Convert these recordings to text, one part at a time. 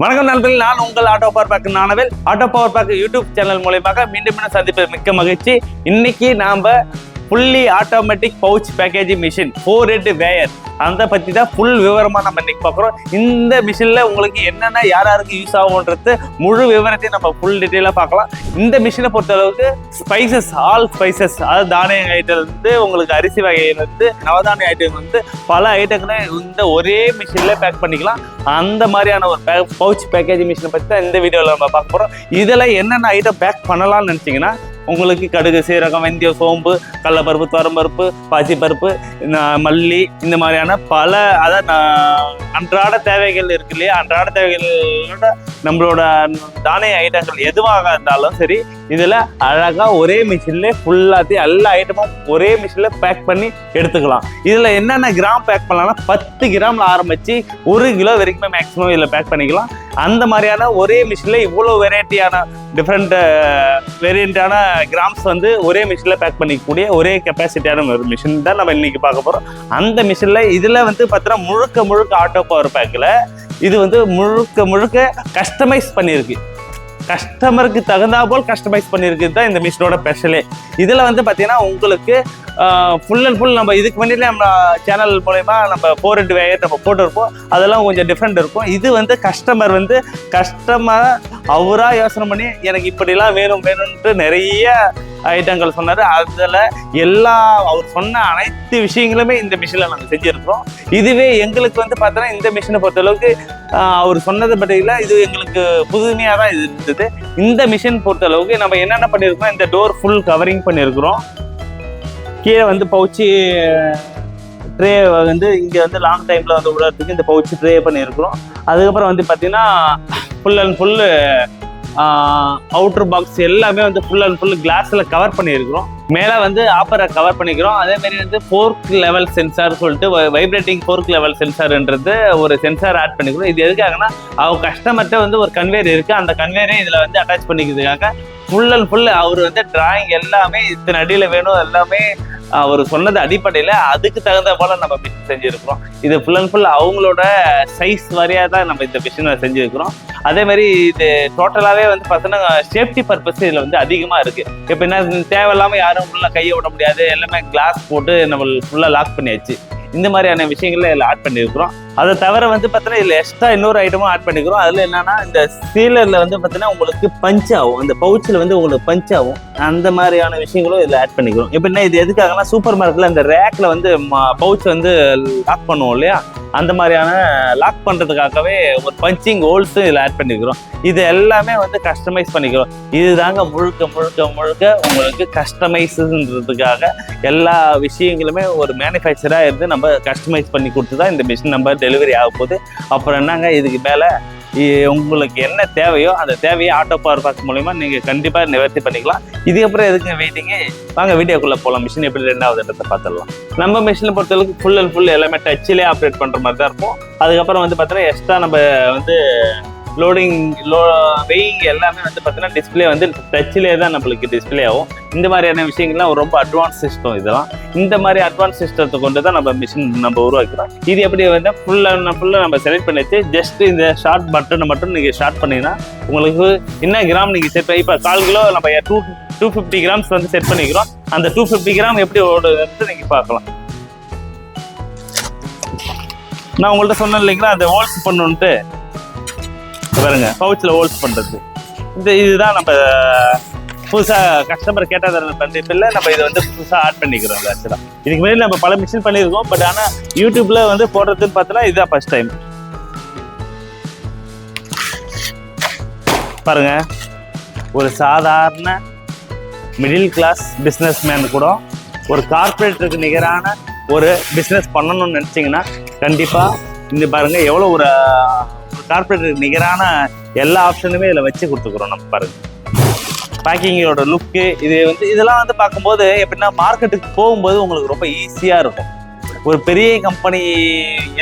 வணக்கம் நண்பர்களே, நான் உங்கள் auto power pack Nanavel. Auto power pack YouTube channel மூலமாக மீண்டும் சந்திப்பது மிக்க மகிழ்ச்சி. இன்னைக்கு நாம fully automatic pouch packaging machine 4 head weigher அதை பற்றி தான் ஃபுல் விவரமாக நம்ம இன்னைக்கு பார்க்குறோம். இந்த மிஷினில் உங்களுக்கு என்னென்ன யாருக்கு யூஸ் ஆகுன்றது முழு விவரத்தையும் நம்ம ஃபுல் டீட்டெயிலாக பார்க்கலாம். இந்த மிஷினை பொறுத்தளவுக்கு ஸ்பைசஸ், ஆல் ஸ்பைசஸ், அதாவது தானிய ஐட்டம் வந்து உங்களுக்கு அரிசி வகையிலிருந்து நவதானிய ஐட்டம் வந்து பல ஐட்டங்களை இந்த ஒரே மிஷினில் பேக் பண்ணிக்கலாம். அந்த மாதிரியான ஒரு பவுச் பேக்கேஜிங் மிஷினை பற்றி தான் இந்த வீடியோவில் நம்ம பார்க்க போகிறோம். இதில் என்னென்ன ஐட்டம் பேக் பண்ணலாம்னு நினச்சிங்கன்னா, உங்களுக்கு கடுகு, சீரகம், வெந்தயம், சோம்பு, கடலைப்பருப்பு, துவரம்பருப்பு, பாசிப்பருப்பு, மல்லி, இந்த மாதிரியான பல அதாவது அன்றாட தேவைகள் இருக்கு இல்லையா, அன்றாட தேவைகளோட நம்மளோட தானிய ஐட்டங்கள் எதுவாக இருந்தாலும் சரி, இதில் அழகாக ஒரே மிஷின்லேயே ஃபுல்லாத்தையும் எல்லா ஐட்டமும் ஒரே மிஷினில் பேக் பண்ணி எடுத்துக்கலாம். இதில் என்னென்ன கிராம் பேக் பண்ணலாம்னா 10 கிராமில் ஆரம்பித்து 1 கிலோ வரைக்குமே மேக்ஸிமம் இதில் பேக் பண்ணிக்கலாம். அந்த மாதிரியான ஒரே மிஷினில் இவ்வளோ வெரைட்டியான டிஃப்ரெண்ட் வேரியண்டான கிராம்ஸ் வந்து ஒரே மிஷினில் பேக் பண்ணிக்கக்கூடிய ஒரே கெப்பாசிட்டியான ஒரு மிஷின் தான் நம்ம இன்னைக்கு பார்க்க போகிறோம். அந்த மிஷினில் இதில் வந்து பார்த்தீங்கன்னா முழுக்க ஆட்டோ பவர் பேக்கில் இது வந்து முழுக்க கஸ்டமைஸ் பண்ணியிருக்கு. கஸ்டமருக்கு தகுந்தா போல் கஸ்டமைஸ் பண்ணியிருக்குது தான் இந்த மிஷினோட ஸ்பெஷலே. இதில் வந்து பார்த்தீங்கன்னா உங்களுக்கு ஃபுல் அண்ட் ஃபுல் நம்ம இதுக்கு முன்னாடி நம்ம சேனல் மூலயமா நம்ம 4 ஹெட் வேயர் நம்ம போட்டிருப்போம். அதெல்லாம் கொஞ்சம் டிஃப்ரெண்ட் இருக்கும். இது வந்து கஸ்டமர் அவராக யோசனை பண்ணி எனக்கு இப்படிலாம் வேணும்ன்ட்டு நிறைய ஐட்டங்கள் சொன்னார். அதில் அவர் சொன்ன அனைத்து விஷயங்களுமே இந்த மிஷினில் நாங்கள் செஞ்சுருக்கிறோம். இதுவே எங்களுக்கு வந்து பார்த்தோன்னா இந்த மிஷினை பொறுத்தளவுக்கு அவர் சொன்னதை பற்றியில் இது எங்களுக்கு புதுமையாக தான் இது இருந்தது. இந்த மிஷின் பொறுத்தளவுக்கு நம்ம என்னென்ன பண்ணியிருக்கோம், இந்த டோர் ஃபுல் கவரிங் பண்ணியிருக்கிறோம். கீழே வந்து பவுச்சு ட்ரே வந்து இங்கே வந்து லாங் டைமில் வந்து விடுறதுக்கு இந்த பவுச்சு ட்ரே பண்ணியிருக்கிறோம். அதுக்கப்புறம் வந்து பார்த்தீங்கன்னா full and full outer box எல்லாமே வந்து ஃபுல் அண்ட் ஃபுல் கிளாஸில் கவர் பண்ணியிருக்கிறோம். மேலே வந்து ஆப்பரை கவர் பண்ணிக்கிறோம். அதேமாரி வந்து ஃபோர்க் லெவல் சென்சார் சொல்லிட்டு வைப்ரேட்டிங் ஃபோர்க் லெவல் சென்சார்ன்றது ஒரு சென்சார் ஆட் பண்ணிக்கிறோம். இது எதுக்காகனா அவங்க கஸ்டமர்கிட்ட வந்து ஒரு கன்வேர் இருக்குது. அந்த கன்வேரை இதில் வந்து அட்டாச் பண்ணிக்கிறதுக்காக ஃபுல் அண்ட் ஃபுல் அவர் வந்து டிராயிங் எல்லாமே இத்தனை அடியில் வேணும் எல்லாமே அவர் சொன்னது அடிப்படையில் அதுக்கு தகுந்த போல நம்ம மிஷின் செஞ்சுருக்கிறோம். இது ஃபுல் அண்ட் ஃபுல் அவங்களோட சைஸ் வரையாக தான் நம்ம இந்த மிஷினை செஞ்சுருக்கிறோம். அதே மாதிரி இது டோட்டலாகவே வந்து பார்த்தோன்னா சேஃப்டி பர்பஸ் இதில் வந்து அதிகமாக இருக்குது. இப்போ என்ன தேவையில்லாமல் யாரும் ஃபுல்லாக கையை விட முடியாது, எல்லாமே கிளாஸ் போட்டு நம்ம ஃபுல்லாக லாக் பண்ணியாச்சு. இந்த மாதிரியான விஷயங்கள்ல இதில் ஆட் பண்ணியிருக்கிறோம். அதை தவிர வந்து பார்த்தீங்கன்னா இதில் எக்ஸ்ட்ரா இன்னொரு ஐட்டமும் ஆட் பண்ணிக்கிறோம். அதில் என்னன்னா இந்த சீலரில் வந்து பார்த்தீங்கன்னா உங்களுக்கு பஞ்ச் ஆகும், அந்த பவுச்சில் வந்து உங்களுக்கு பஞ்ச் ஆகும். அந்த மாதிரியான விஷயங்களும் இதில் ஆட் பண்ணிக்கிறோம். எப்படின்னா இது எதுக்காகனா சூப்பர் மார்க்கெட்டில் அந்த ரேக்கில் வந்து பவுச் வந்து லாக் பண்ணுவோம் இல்லையா, அந்த மாதிரியான லாக் பண்ணுறதுக்காகவே ஒரு பஞ்சிங் ஹோல்ஸும் இதில் ஆட் பண்ணிக்கிறோம். இது எல்லாமே வந்து கஸ்டமைஸ் பண்ணிக்கிறோம். இது தாங்க முழுக்க உங்களுக்கு கஸ்டமைஸுன்றதுக்காக எல்லா விஷயங்களுமே ஒரு மேனுஃபேக்சராக இருந்து நம்ம கஸ்டமைஸ் பண்ணி கொடுத்து தான் இந்த மிஷின் நம்ம டெலிவரி ஆக போகுது. அப்புறம் என்னங்க, இதுக்கு மேலே உங்களுக்கு என்ன தேவையோ அந்த தேவையை ஆட்டோ பவர் பேக் மூலமா நீங்கள் கண்டிப்பாக நிவர்த்தி பண்ணிக்கலாம். இதுக்கப்புறம் எதுக்கு வெயிட்டிங்கு, வாங்க வீடியோக்குள்ளே போகலாம். மிஷின் எப்படி 2வது இடத்தை பார்த்துடலாம். நம்ம மிஷினை பொறுத்தளவுக்கு ஃபுல் அண்ட் ஃபுல் எல்லாமே டச்சிலே ஆப்ரேட் பண்ணுற மாதிரி தான் இருக்கும். அதுக்கப்புறம் வந்து பார்த்தீங்கன்னா எக்ஸ்ட்ரா நம்ம வந்து வெயிங் எல்லாமே வந்து பார்த்தீங்கன்னா டிஸ்பிளே வந்து டச்சிலே தான் நம்மளுக்கு டிஸ்பிளே ஆகும். இந்த மாதிரியான விஷயங்கள்லாம் ரொம்ப அட்வான்ஸ் சிஸ்டம். இதெல்லாம் இந்த மாதிரி அட்வான்ஸ் சிஸ்டத்தை கொண்டு தான் நம்ம மிஷின் நம்ம உருவாக்கிறோம். இது எப்படி வந்து ஃபுல்லாக நம்ம செலக்ட் பண்ணிச்சு. ஜஸ்ட் இந்த ஷார்ட் பட்டனை மட்டும் நீங்கள் ஷார்ட் பண்ணிங்கன்னா உங்களுக்கு என்ன கிராம் நீங்கள் செட் பண்ணி, இப்போ 1/4 கிலோ நம்ம 250 கிராம்ஸ் வந்து செட் பண்ணிக்கிறோம். அந்த 250 கிராம் எப்படி ஓடுறது நீங்கள் பார்க்கலாம். நான் உங்கள்கிட்ட சொன்னேன் இல்லைங்களா, அந்த ஹோல்ஸ் பண்ணணுன்ட்டு பாருங்க, பவுச்சில் ஹோல்ஸ் பண்ணுறது. இதுதான் நம்ம புதுசாக கஸ்டமர் கேட்டதை பண்ணிப்பில்லை, நம்ம இதை வந்து புதுசாக ஆட் பண்ணிக்கிறோம். ஆக்சுவலாக இதுக்கு முன்னாடி நம்ம பல மிஷின் பண்ணியிருக்கோம். பட் ஆனால் யூடியூப்பில் வந்து போடுறதுன்னு பார்த்தோன்னா இதுதான் ஃபர்ஸ்ட் டைம். பாருங்க, ஒரு சாதாரண மிடில் கிளாஸ் பிஸ்னஸ் மேன் கூட ஒரு கார்பரேட்டருக்கு நிகரான ஒரு பிஸ்னஸ் பண்ணணும்னு நினச்சிங்கன்னா கண்டிப்பாக இந்த பாருங்க எவ்வளோ ஒரு கார்பரேட்டருக்கு நிகரான எல்லா ஆப்ஷனுமே இதில் வச்சு கொடுத்துக்குறோம். நம்ம பாருங்க பேக்கிங்கோட லுக்கு இது வந்து இதெல்லாம் வந்து பார்க்கும்போது எப்படின்னா மார்க்கெட்டுக்கு போகும்போது உங்களுக்கு ரொம்ப ஈஸியாக இருக்கும். ஒரு பெரிய கம்பெனி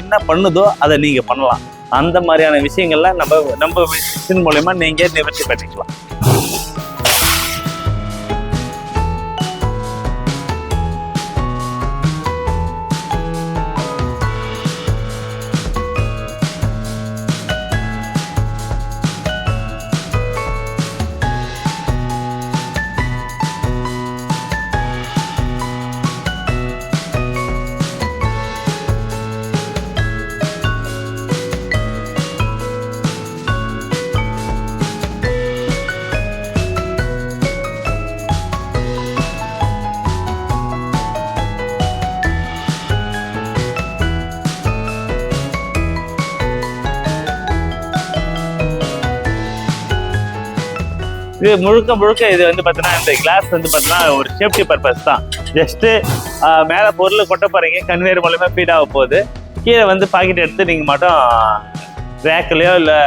என்ன பண்ணுதோ அதை நீங்கள் பண்ணலாம். அந்த மாதிரியான விஷயங்கள்லாம் நம்ம மிஷின் மூலயமா நீங்கள் நிவர்த்தி பண்ணிக்கலாம். இது முழுக்க இது வந்து பார்த்தீங்கன்னா இந்த கிளாஸ் வந்து பார்த்தீங்கன்னா ஒரு சேஃப்டி பர்பஸ் தான். ஜஸ்ட்டு மேலே பொருள் கொட்ட போகிறீங்க, கன்வேயர் மூலமாக ஃபீட் ஆக போகுது. கீழே வந்து பாக்கெட் எடுத்து நீங்கள் மட்டும் ரேக்லையோ இல்லை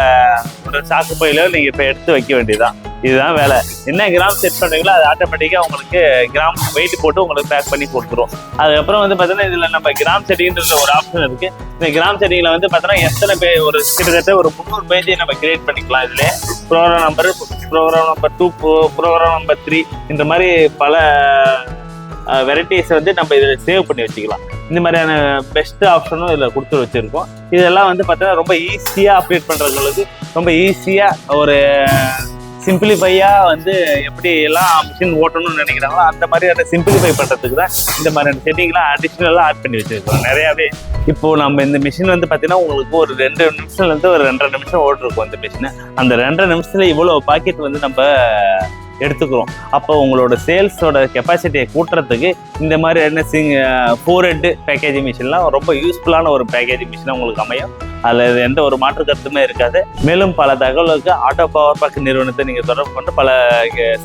ஒரு சாக்கு பையிலையோ நீங்கள் இப்போ எடுத்து வைக்க வேண்டியதுதான். இதுதான் வேலை. என்ன கிராம் செட் பண்ணுறீங்களோ அது ஆட்டோமேட்டிக்காக உங்களுக்கு கிராம் வெயிட் போட்டு உங்களுக்கு பேக் பண்ணி கொடுத்துரும். அதுக்கப்புறம் வந்து பார்த்தீங்கன்னா இதில் நம்ம கிராம் செட்டிங்ன்ற ஒரு ஆப்ஷன் இருக்குது. இந்த கிராம் செட்டிங்கில் வந்து பார்த்தீங்கன்னா எத்தனை பேர் ஒரு கிட்டத்தட்ட ஒரு 300 பேஜை நம்ம கிரியேட் பண்ணிக்கலாம். இதிலே ப்ரோக்ராம் நம்பர் 2, ப்ரோக்ராம் நம்பர் 3 இந்த மாதிரி பல வெரைட்டிஸை வந்து நம்ம இதில் சேவ் பண்ணி வச்சுக்கலாம். இந்த மாதிரியான பெஸ்ட் ஆப்ஷனும் இதில் கொடுத்து வச்சுருக்கோம். இதெல்லாம் வந்து பார்த்தீங்கன்னா ரொம்ப ஈஸியாக அப்டேட் பண்ணுறவங்களுக்கு ரொம்ப ஈஸியாக ஒரு சிம்பிளிஃபையாக வந்து எப்படி எல்லாம் மிஷின் ஓட்டணும்னு நினைக்கிறாங்களோ அந்த மாதிரியான சிம்பிளிஃபை பண்ணுறதுக்கு தான் இந்த மாதிரியான செட்டிங்லாம் அடிஷ்னலாக ஆட் பண்ணி வச்சுருக்கோம் நிறையாவே. இப்போது நம்ம இந்த மிஷின் வந்து பார்த்தீங்கன்னா உங்களுக்கு ஒரு 2 நிமிஷம்லேருந்து ஒரு 2.5 நிமிஷம் ஓட்டிருக்கோம் இந்த மிஷினை. அந்த 2.5 நிமிஷத்தில் இவ்வளோ பாக்கெட் வந்து நம்ம எடுத்துக்கிறோம். அப்போ உங்களோட சேல்ஸோட கெப்பாசிட்டியை கூட்டுறதுக்கு இந்த மாதிரி என்ன 4 ஹெட் பேக்கேஜிங் மிஷின்லாம் ரொம்ப யூஸ்ஃபுல்லான ஒரு பேக்கேஜிங் மிஷினாக உங்களுக்கு அமையும். அதில் எந்த ஒரு மாற்று கருத்துமே இருக்காது. மேலும் பல தகவலுக்கு ஆட்டோ பவர் பாக் நிறுவனத்தை நீங்கள் தொடர்பு கொண்டு பல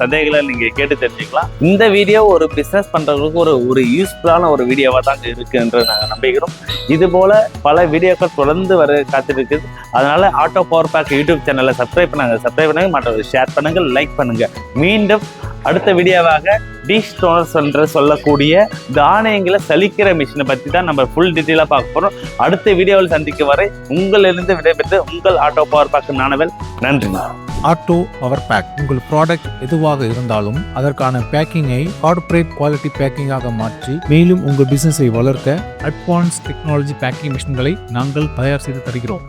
சந்தேகங்களை நீங்கள் கேட்டு தெரிஞ்சுக்கலாம். இந்த வீடியோ ஒரு பிஸ்னஸ் பண்ணுறவங்களுக்கு ஒரு யூஸ்ஃபுல்லான ஒரு வீடியோவாக தான் இருக்குன்ற நாங்கள் நம்பிக்கிறோம். இது போல் பல வீடியோக்கள் தொடர்ந்து வர காத்திருக்குது. அதனால் ஆட்டோ பவர் பாக் யூடியூப் சேனலை சப்ஸ்கிரைப் பண்ணுங்கள், மற்றவர்கள் ஷேர் பண்ணுங்கள், லைக் பண்ணுங்கள். மீண்டும் அடுத்த வீடியோவாக டீஸ்டோனர்ஸ் என்று சொல்லக்கூடிய தானியங்களை சலிக்கிற மிஷினை பற்றி தான் நம்ம ஃபுல் டீட்டெயிலாக பார்க்க போகிறோம். அடுத்த வீடியோவில் சந்திக்கும் வரை உங்களிலிருந்து விடைபெற்று உங்கள் ஆட்டோ பவர் பேக் நானவல். நன்றி. ஆட்டோ பவர் பேக் உங்கள் ப்ராடக்ட் எதுவாக இருந்தாலும் அதற்கான பேக்கிங்கை கார்ப்பரேட் குவாலிட்டி பேக்கிங்காக மாற்றி மேலும் உங்கள் பிசினஸை வளர்க்க அட்வான்ஸ் டெக்னாலஜி பேக்கிங் மிஷின்களை நாங்கள் தயார் செய்து தருகிறோம்.